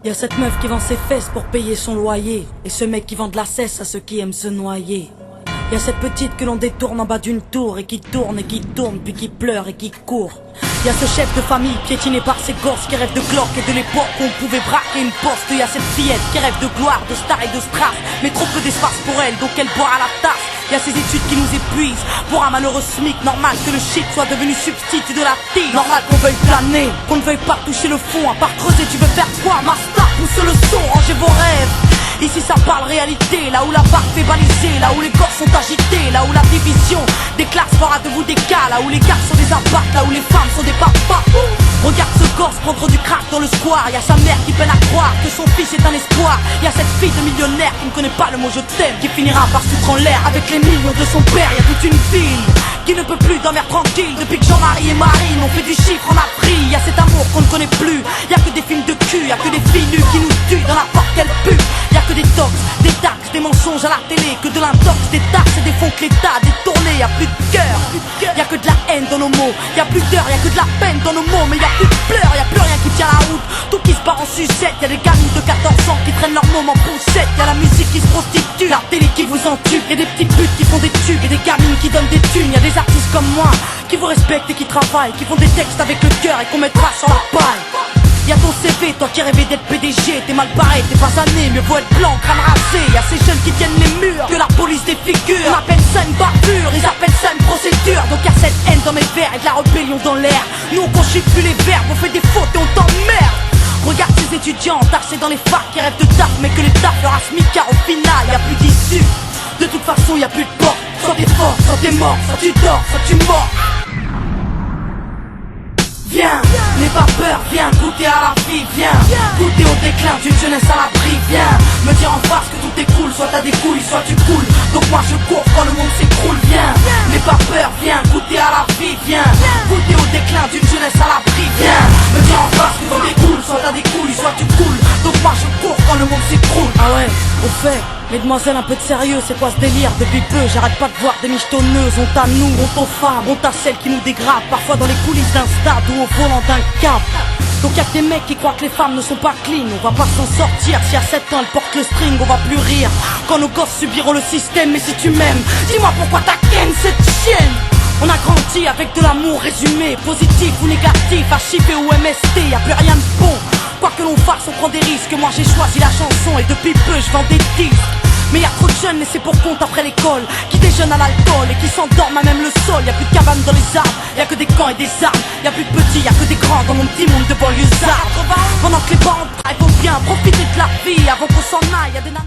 Y'a cette meuf qui vend ses fesses pour payer son loyer, et ce mec qui vend de la cesse à ceux qui aiment se noyer. Y'a cette petite que l'on détourne en bas d'une tour, et qui tourne, puis qui pleure et qui court. Y'a ce chef de famille piétiné par ses gosses qui rêve de glock et de l'époque où on pouvait braquer une poste. Y'a cette fillette qui rêve de gloire, de star et de strass, mais trop peu d'espace pour elle, donc elle boit à la tasse. Y'a ces études qui nous épuisent, pour un malheureux SMIC, normal que le shit soit devenu substitut de la tille. Normal qu'on veuille planer, qu'on ne veuille pas toucher le fond, à part creuser tu veux faire quoi? Master, pousse le son, rangez vos rêves. Ici ça parle réalité, là où la barre fait baliser, là où les corps sont agités, là où la division des classes fera de vous des cas, là où les gars sont des impacts, là où les femmes sont des papas. Regarde ce gosse prendre du crack dans le square, y'a sa mère qui peine à croire que son fils est un espoir. Y'a cette fille de millionnaire qui ne connaît pas le mot je t'aime, qui finira par foutre en l'air avec les millions de son père. Y'a toute une ville qui ne peut plus dormir tranquille depuis que Jean-Marie et Marine ont fait du chiffre en Afrique. Y'a cet amour qu'on ne connaît plus, y'a que des films de cul, y'a que des filles nues qui nous tuent dans la porte qu'elle pue. Y'a que des tox, des taxes, des mensonges à la télé, que de l'intox, des taxes et des fonds que l'État a détournés. Y'a plus de cœur, y'a que de la haine dans nos mots, y'a plus d'heures, y'a que de la peine dans nos mots, mais y'a plus de pleurs, y'a plus rien qui tient la route. Tout qui se part en sucette, y'a des gamines de 14 ans qui traînent leur môme en poussette, y'a la musique qui se prostitue, la télé qui vous entube, y'a des petites putes qui font des tubes et des gamines qui donnent des thunes, y'a des artistes comme moi qui vous respectent et qui travaillent, qui font des textes avec le cœur et qu'on mettra sur la paille. Y'a ton CV, toi qui rêvais d'être PDG, t'es mal barré, t'es pas né, mieux vaut être blanc, crâne rasé. Y'a ces jeunes qui tiennent les murs, que la police défigure. On appelle ça une bavure, ils appellent ça une procédure. Donc y'a cette haine dans mes vers et de la rébellion dans l'air. Nous on conchit plus les verbes, on fait des fautes et on t'emmerde. Regarde ces étudiants entassés dans les facs qui rêvent de taf, mais que les taf leur a SMIC car au final y'a plus d'issue. De toute façon y'a plus de porte, soit t'es fort, soit t'es mort, soit tu dors, soit tu mords. Viens, n'aie pas peur, viens goûter à la vie, viens goûter au déclin d'une jeunesse à l'abri, viens me dire en face que tout est cool, soit t'as des couilles, soit tu coules. Donc moi je cours quand le monde s'écroule, viens, n'aie pas peur, viens goûter à la vie, viens goûter au déclin d'une jeunesse à l'abri, viens me dire en face que tout est cool, soit t'as des couilles, soit tu coules. Donc moi je cours quand le monde s'écroule. Ah ouais, au fait, mesdemoiselles, un peu de sérieux, c'est quoi ce délire? Depuis peu, j'arrête pas de voir des michetonneuses. Honte à nous, honte aux femmes, honte à celles qui nous dégradent, parfois dans les coulisses d'un stade ou au volant d'un cap. Donc y'a que des mecs qui croient que les femmes ne sont pas clean. On va pas s'en sortir, si à 7 ans elles portent le string, on va plus rire quand nos gosses subiront le système. Mais si tu m'aimes, dis-moi pourquoi t'as ken cette chienne. On a grandi avec de l'amour résumé, positif ou négatif, HIV ou MST, y'a plus rien de bon. Quoi que l'on fasse, on prend des risques. Moi j'ai choisi la chanson et depuis peu je vends des disques. Mais y'a trop de jeunes laissés pour compte après l'école, qui déjeunent à l'alcool et qui s'endorment à même le sol. Y'a plus de cabanes dans les arbres, y'a que des camps et des armes. Y'a plus de petits, y'a que des grands dans mon petit monde de banlieusards. Pendant que les parents faut bien profiter de la vie avant qu'on s'en aille, y'a des nanas.